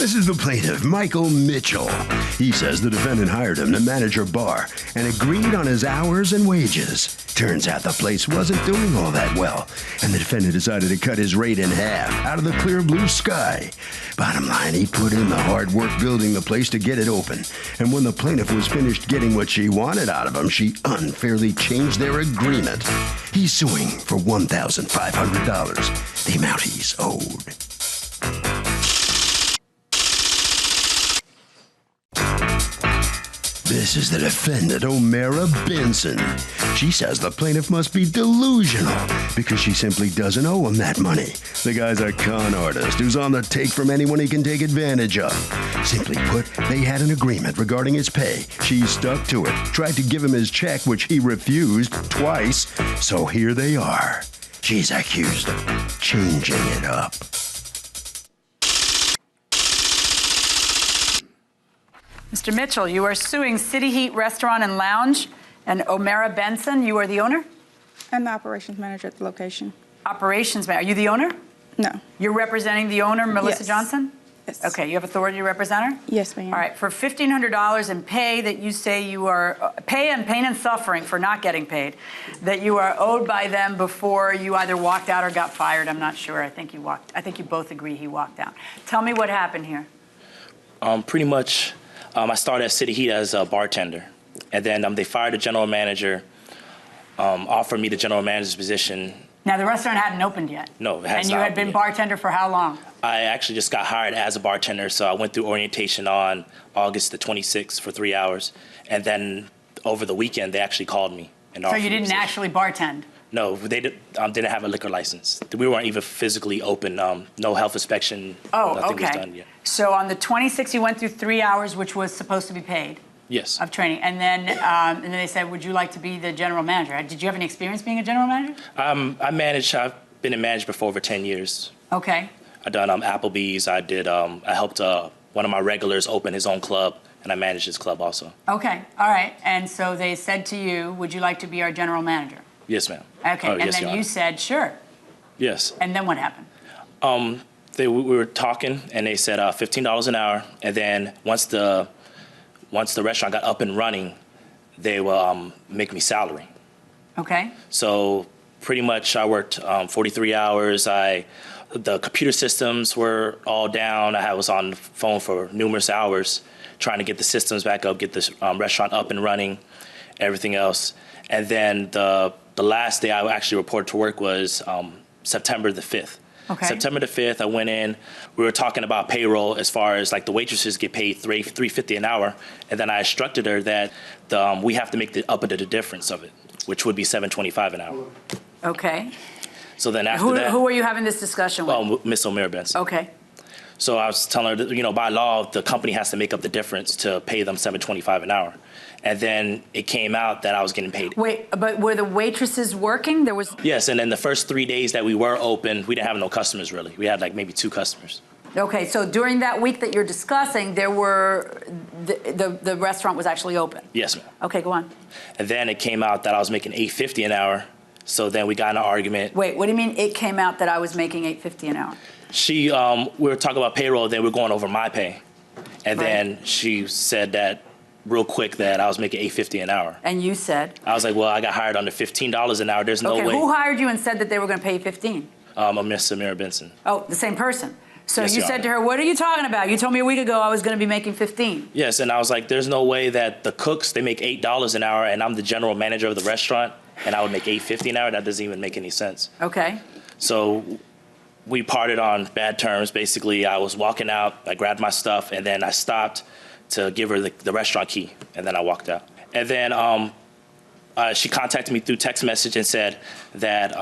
This is the plaintiff, Michael Mitchell. He says the defendant hired him to manage her bar and agreed on his hours and wages. Turns out the place wasn't doing all that well, and the defendant decided to cut his rate in half out of the clear blue sky. Bottom line, he put in the hard work building the place to get it open, and when the plaintiff was finished getting what she wanted out of him, she unfairly changed their agreement. He's suing for $1,500, the amount he's owed. This is the defendant, O'Mara Benson. She says the plaintiff must be delusional because she simply doesn't owe him that money. The guy's a con artist who's on the take from anyone he can take advantage of. Simply put, they had an agreement regarding his pay. She stuck to it, tried to give him his check, which he refused twice. So here they are. She's accused of changing it up. Mr. Mitchell, you are suing City Heat Restaurant and Lounge and O'Mara Benson. You are the owner? I'm the operations manager at the location. Operations manager. Are you the owner? No. You're representing the owner, Melissa Yes. Johnson? Yes. Okay, you have authority to represent her? Yes, ma'am. All right, for $1,500 in pay that you say you are, pay and pain and suffering for not getting paid, that you are owed by them before you either walked out or got fired. I'm not sure. I think you both agree he walked out. Tell me what happened here. Pretty much, I started at City Heat as a bartender, and then they fired the general manager, offered me the general manager's position. Now, the restaurant hadn't opened yet. No, it has And you not had been yet. bartender for how long? I actually just got hired as a bartender, so I went through orientation on August the 26th for 3 hours, and then over the weekend, they actually called me. And So offered you me a didn't position. actually bartend? No, they didn't have a liquor license. We weren't even physically open. No health inspection. Oh, nothing okay. was done yet. So on the 26th, you went through 3 hours, which was supposed to be paid Yes. of training, and then they said, "Would you like to be the general manager?" Did you have any experience being a general manager? I've been in management for over 10 years. Okay. I done Applebee's. I helped one of my regulars open his own club, and I managed his club also. Okay. All right. And so they said to you, "Would you like to be our general manager?" Yes, ma'am. Okay. Oh, And yes, then Your you Honor. said, "Sure." Yes. And then what happened? We were talking, and they said $15 an hour, and then once the restaurant got up and running, they will make me salary. Okay. So pretty much I worked 43 hours. The computer systems were all down. I was on the phone for numerous hours trying to get the systems back up, get the restaurant up and running, everything else. And then the last day I actually reported to work was September the 5th. Okay. September the 5th, I went in. We were talking about payroll as far as like the waitresses get paid $3.50 an hour, and then I instructed her that we have to make the difference of it, which would be $7.25 an hour. Okay. So then after that, Who were you having this discussion with? Miss O'Mara Benson. Okay. So I was telling her that, by law, the company has to make up the difference to pay them $7.25 an hour. And then it came out that I was getting paid. Wait, but were the waitresses working? There was. Yes, and then the first 3 days that we were open, we didn't have no customers really. We had like maybe 2 customers. Okay, so during that week that you're discussing, the restaurant was actually open? Yes, ma'am. Okay, go on. And then it came out that I was making $8.50 an hour. So then we got in an argument. Wait, what do you mean it came out that I was making $8.50 an hour? We were talking about payroll, then we were going over my pay. And Right. then she said that real quick that I was making $8.50 an hour. And you said? I was like, well, I got hired under $15 an hour. There's no Okay, way. who hired you and said that they were going to pay you 15? Miss O'Mara Benson. Oh, the same person. So Yes, you Your said to Honor. her, what are you talking about? You told me a week ago I was going to be making 15. Yes, and I was like, there's no way that the cooks, they make $8 an hour, and I'm the general manager of the restaurant, and I would make $8.50 an hour? That doesn't even make any sense. Okay. So we parted on bad terms. Basically, I was walking out, I grabbed my stuff, and then I stopped to give her the restaurant key, and then I walked out. And then she contacted me through text message and said that,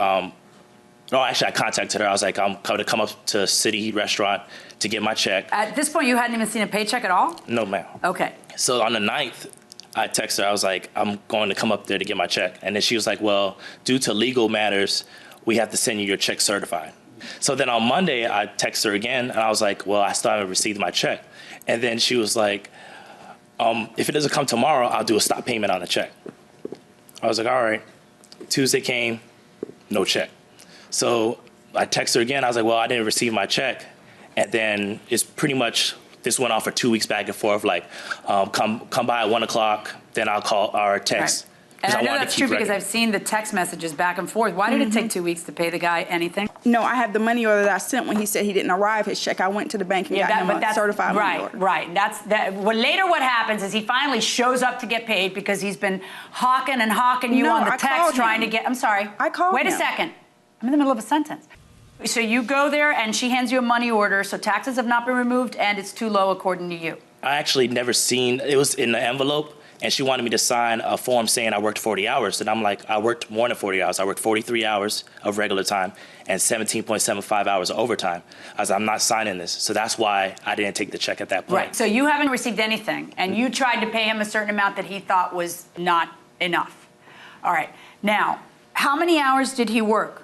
actually I contacted her. I was like, I'm going to come up to City Heat Restaurant to get my check. At this point, you hadn't even seen a paycheck at all? No, ma'am. Okay. So on the 9th, I texted her. I was like, I'm going to come up there to get my check. And then she was like, well, due to legal matters, we have to send you your check certified. So then on Monday, I texted her again, and I was like, well, I still haven't received my check. And then she was like, if it doesn't come tomorrow, I'll do a stop payment on the check. I was like, all right. Tuesday came, no check. So I texted her again. I was like, well, I didn't receive my check. And then it's pretty much this went on for 2 weeks back and forth, like, come by at 1 o'clock, then I'll call or text. Right. And I know wanted to that's keep true because record. I've seen the text messages back and forth. Why did it take 2 weeks to pay the guy anything? No, I have the money order that I sent when he said he didn't arrive his check. I went to the bank and got him a certified money order. Right. Well, later what happens is he finally shows up to get paid because he's been hawking you on the text trying to get. I'm sorry. I called Wait a him. second. I'm in the middle of a sentence. So you go there and she hands you a money order, so taxes have not been removed and it's too low according to you. I actually never seen, it was in the envelope, and she wanted me to sign a form saying I worked 40 hours. And I'm like, I worked more than 40 hours. I worked 43 hours of regular time and 17.75 hours of overtime. I was like, I'm not signing this. So that's why I didn't take the check at that point. Right. So you haven't received anything, and you tried to pay him a certain amount that he thought was not enough. All right. Now, how many hours did he work?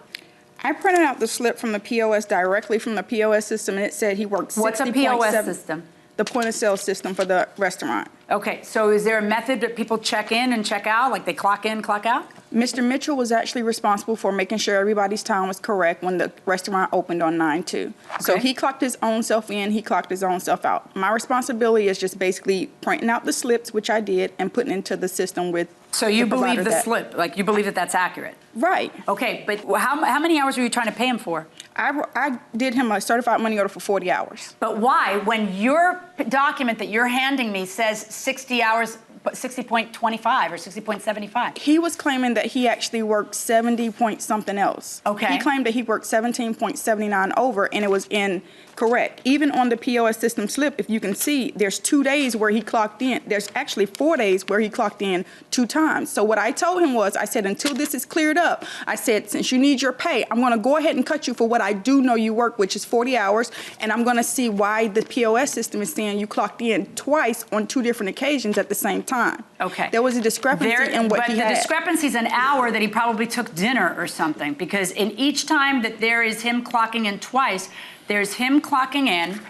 I printed out the slip from the POS directly from the POS system, and it said he worked 60.7. What's a POS system? The point of sale system for the restaurant. Okay, so is there a method that people check in and check out, like they clock in, clock out? Mr. Mitchell was actually responsible for making sure everybody's time was correct when the restaurant opened on 9/2. So Okay. he clocked his own self in, he clocked his own self out. My responsibility is just basically printing out the slips, which I did, and putting into the system with So you the believe provider the that- slip, like you believe that that's accurate? Right. Okay, but how many hours were you trying to pay him for? I did him a certified money order for 40 hours. But why, when your document that you're handing me says 60 hours, 60.25 or 60.75? He was claiming that he actually worked 70 point something else. Okay. He claimed that he worked 17.79 over, and it was incorrect. Even on the POS system slip, if you can see, there's 2 days where he clocked in. There's actually 4 days where he clocked in 2 times. So what I told him was, I said, until this is cleared up, I said, since you need your pay, I'm going to go ahead and cut you for what I do know you work, which is 40 hours, and I'm going to see why the POS system is saying you clocked in twice on 2 different occasions at the same time. Okay. There was a discrepancy in what he had. But the discrepancy is an hour that he probably took dinner or something, because in each time that there is him clocking in twice, there's him clocking in,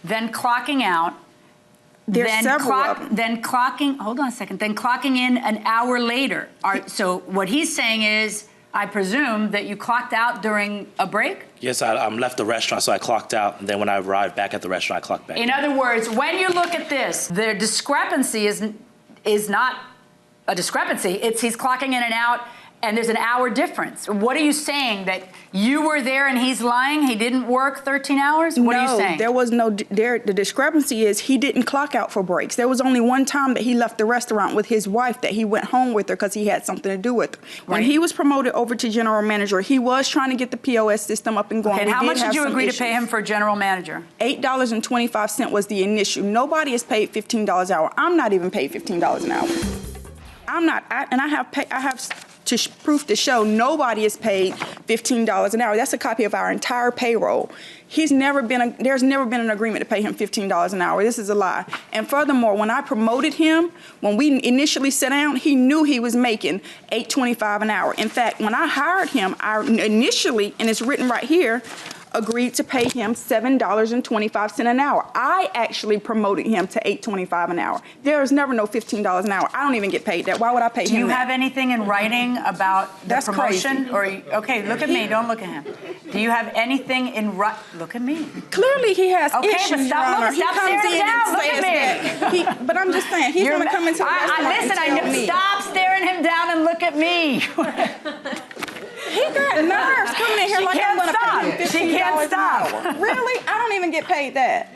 then clocking out, There's then several of them. then clocking, hold on a second, then clocking in an hour later. So what he's saying is, I presume that you clocked out during a break? Yes, I left the restaurant, so I clocked out, and then when I arrived back at the restaurant, I clocked back In in. other words, when you look at this, the discrepancy is not a discrepancy. It's he's clocking in and out, and there's an hour difference. What are you saying, that you were there and he's lying? He didn't work 13 hours? What are you saying? No, there was no, the discrepancy is he didn't clock out for breaks. There was only one time that he left the restaurant with his wife, that he went home with her because he had something to do with her. When Right. he was promoted over to general manager, he was trying to get the POS system up and going. Okay, and We how did much did have you some agree to pay issues. him for general manager? $8.25 was the initial. Nobody is paid $15 an hour. I'm not even paid $15 an hour. I'm not, and I have proof to show nobody is paid $15 an hour. That's a copy of our entire payroll. There's never been an agreement to pay him $15 an hour. This is a lie. And furthermore, when I promoted him, when we initially sat down, he knew he was making $8.25 an hour. In fact, when I hired him, I initially, and it's written right here, agreed to pay him $7.25 an hour. I actually promoted him to $8.25 an hour. There is never no $15 an hour. I don't even get paid that. Why would I pay Do him you that? have anything in writing about the That's promotion? crazy. Okay, look at me, don't look at him. Do you have anything in look at me. Clearly he has Okay, but issues, stop Your Honor. looking, He stop comes staring in down, and look at says me. that but I'm just saying, he's going to come into the restaurant Listen, and tell me. stop staring him down and look at me. He got nerves coming in here She like can't I'm going to pay him stop. She $15 can't an stop. hour. Really? I don't even get paid that.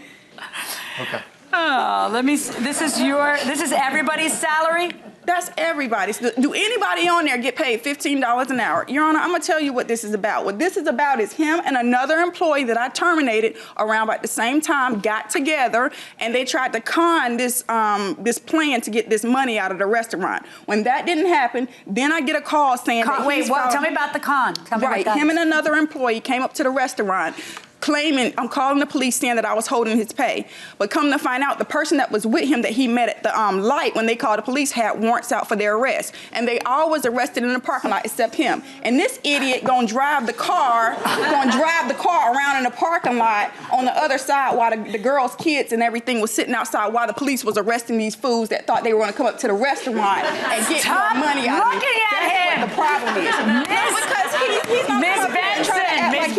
Okay. Oh, this is everybody's salary? That's everybody's. Do anybody on there get paid $15 an hour? Your Honor, I'm going to tell you what this is about. What this is about is him and another employee that I terminated around about the same time got together, and they tried to con this plan to get this money out of the restaurant. When that didn't happen, then I get a call saying that Wait, tell me about the con. Tell me Right, about that. him and another employee came up to the restaurant claiming, I'm calling the police saying that I was holding his pay. But come to find out, the person that was with him that he met at the light when they called the police had warrants out for their arrest. And they all was arrested in the parking lot except him. And this idiot gonna drive the car around in the parking lot on the other side while the girls' kids and everything was sitting outside while the police was arresting these fools that thought they were gonna come up to the restaurant and get Stop more money out of me. looking at That's him. what the problem is. Because he's not Miss coming up here and trying to Miss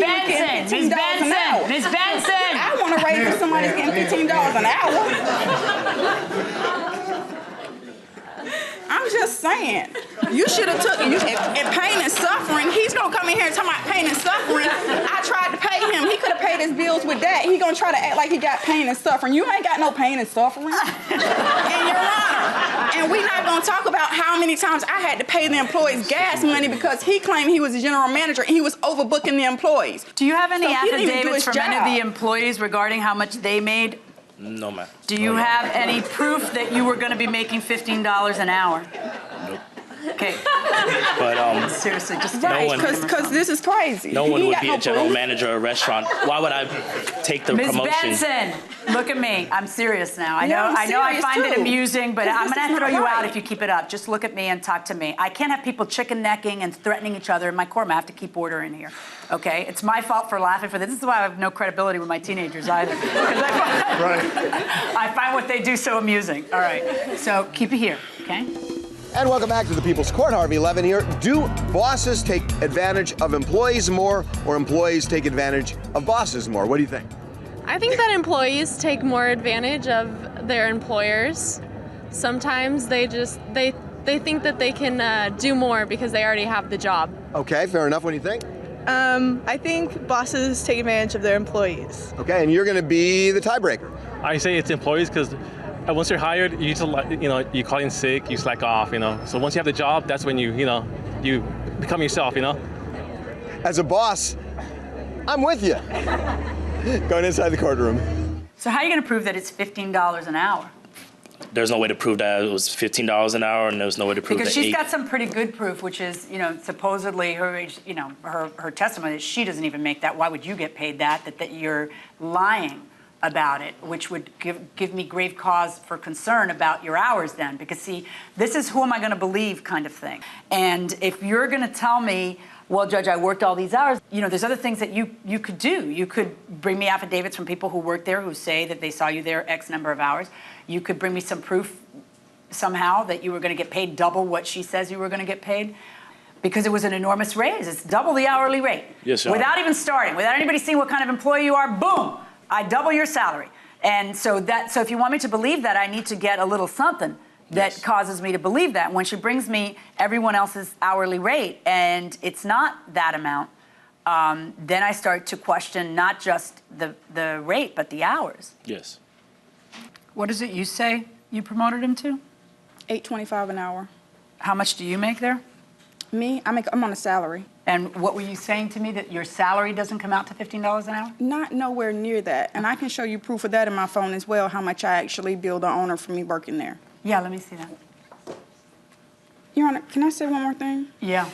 Benson, I want to raise if somebody's getting $15 an hour. I'm just saying. You should have took it. If pain and suffering, he's going to come in here and talk about pain and suffering. I tried to pay him. He could have paid his bills with that. He going to try to act like he got pain and suffering. You ain't got no pain and suffering. And Your Honor. And we're not going to talk about how many times I had to pay the employees gas money because he claimed he was a general manager and he was overbooking the employees. Do you have any So he didn't even do affidavits his from any of job. the employees regarding how much they made? No, ma'am. Do you have any proof that you were going to be making $15 an hour? Nope. Okay. But Seriously, just Right, one- because this is crazy. no one He would got be no a general proof. manager of a restaurant. Why would I take the Ms. promotion? Benson, look at me. I'm serious now. I Yeah, know. I'm I serious, find it too. amusing, but I'm This going to is throw not you out right. if you keep it up. Just look at me and talk to me. I can't have people chicken necking and threatening each other in my courtroom. I have to keep order in here. Okay? It's my fault for laughing for this. This is why I have no credibility with my teenagers either. Because I find what they do so amusing. All right. So keep it here. Okay? And welcome back to the People's Court. Harvey Levin here. Do bosses take advantage of employees more, or employees take advantage of bosses more? What do you think? I think that employees take more advantage of their employers. Sometimes they think that they can do more because they already have the job. Okay, fair enough. What do you think? I think bosses take advantage of their employees. Okay, and you're going to be the tiebreaker. I say it's employees because once you're hired, you just, you call in sick, you slack off, So once you have the job, that's when you become yourself, As a boss, I'm with you. Going inside the courtroom. So how are you going to prove that it's $15 an hour? There's no way to prove that it was $15 an hour, and there's no way to prove Because that she's got some pretty good proof, which is, supposedly her testimony that she doesn't even make that. Why would you get paid that you're lying about it, which would give me grave cause for concern about your hours then. Because, see, this is who am I going to believe kind of thing. And if you're going to tell me, well, Judge, I worked all these hours, there's other things that you could do. You could bring me affidavits from people who work there who say that they saw you there X number of hours. You could bring me some proof somehow that you were going to get paid double what she says you were going to get paid. Because it was an enormous raise. It's double the hourly rate. Yes, Your Honor. Without even starting, without anybody seeing what kind of employee you are, boom, I double your salary. And so if you want me to believe that, I need to get a little something that causes me to believe that. When she brings me everyone else's hourly rate and it's not that amount, then I start to question not just the rate, but the hours. Yes. What is it you say you promoted him to? $8.25 an hour. How much do you make there? Me, I'm on a salary. And what were you saying to me, that your salary doesn't come out to $15 an hour? Not nowhere near that. And I can show you proof of that in my phone as well, how much I actually bill the owner for me working there. Yeah, let me see that. Your Honor, can I say one more thing? Yeah.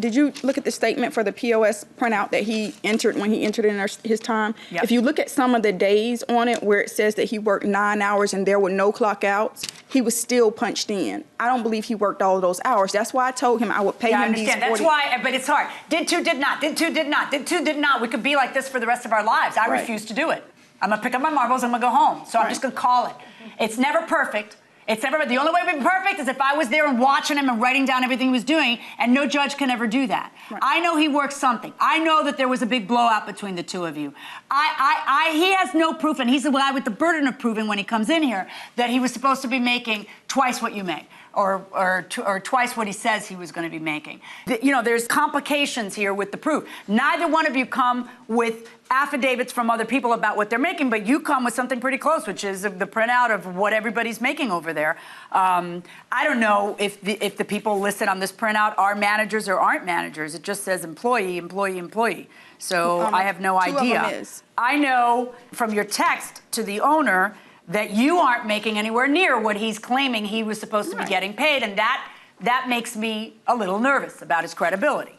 Did you look at the statement for the POS printout that he entered when he entered in his time? Yep. If you look at some of the days on it where it says that he worked 9 hours and there were no clock outs, he was still punched in. I don't believe he worked all of those hours. That's why I told him I would pay Yeah, I him these understand. 40. That's why, but it's hard. Did to, did not. Did to, did not. Did to, did not. We could be like this for the rest of our lives. I Right. refuse to do it. I'm going to pick up my marbles, I'm going to go home. So I'm just going to call it. It's never perfect. It's never, the only way it would be perfect is if I was there and watching him and writing down everything he was doing, and no judge can ever do that. Right. I know he worked something. I know that there was a big blowout between the two of you. He has no proof, and he's the guy with the burden of proving when he comes in here that he was supposed to be making twice what you make. Or twice what he says he was going to be making. There's complications here with the proof. Neither one of you come with affidavits from other people about what they're making, but you come with something pretty close, which is the printout of what everybody's making over there. I don't know if the people listed on this printout are managers or aren't managers. It just says employee, employee, employee. So I have no idea. Two of them is. I know from your text to the owner that you aren't making anywhere near what he's claiming he was supposed to be getting paid, and that makes me a little nervous about his credibility,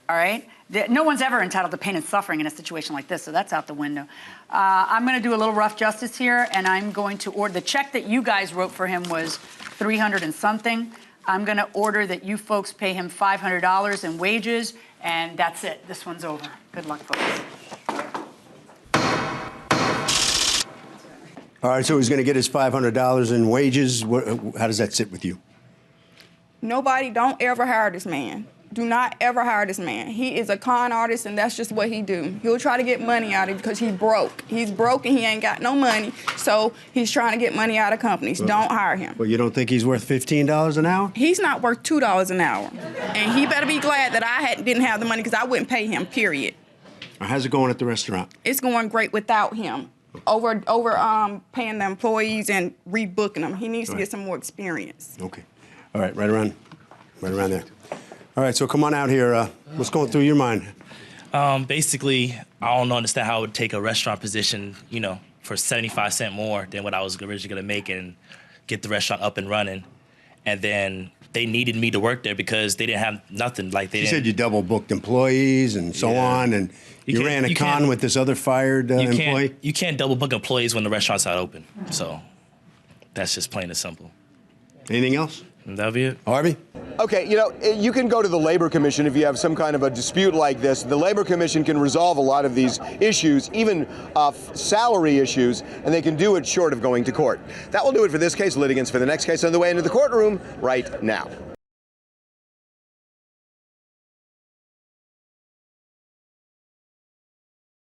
all right? No one's ever entitled to pain and suffering in a situation like this, so that's out the window. I'm going to do a little rough justice here, and I'm going to order, the check that you guys wrote for him was $300 and something. I'm going to order that you folks pay him $500 in wages, and that's it. This one's over. Good luck, folks. All right, so he's going to get his $500 in wages. How does that sit with you? Nobody, don't ever hire this man. Do not ever hire this man. He is a con artist, and that's just what he do. He'll try to get money out of it because he broke. He's broke and he ain't got no money, so he's trying to get money out of companies. Don't hire him. Well, you don't think he's worth $15 an hour? He's not worth $2 an hour, and he better be glad that I didn't have the money because I wouldn't pay him, period. How's it going at the restaurant? It's going great without him. Over paying the employees and rebooking them. He needs to get some more experience. Okay. All right, right around there. All right, so come on out here. What's going through your mind? Basically, I don't understand how it would take a restaurant position, you know, for 75 cents more than what I was originally going to make and get the restaurant up and running. And then they needed me to work there because they didn't have nothing. Like they said you double booked employees and so on, and you ran a con with this other fired employee? You can't double book employees when the restaurant's not open. So that's just plain and simple. Anything else? That'll be it. Harvey? Okay, you know, you can go to the Labor Commission if you have some kind of a dispute like this. The Labor Commission can resolve a lot of these issues, even salary issues, and they can do it short of going to court. That will do it for this case. Litigants for the next case on the way into the courtroom right now.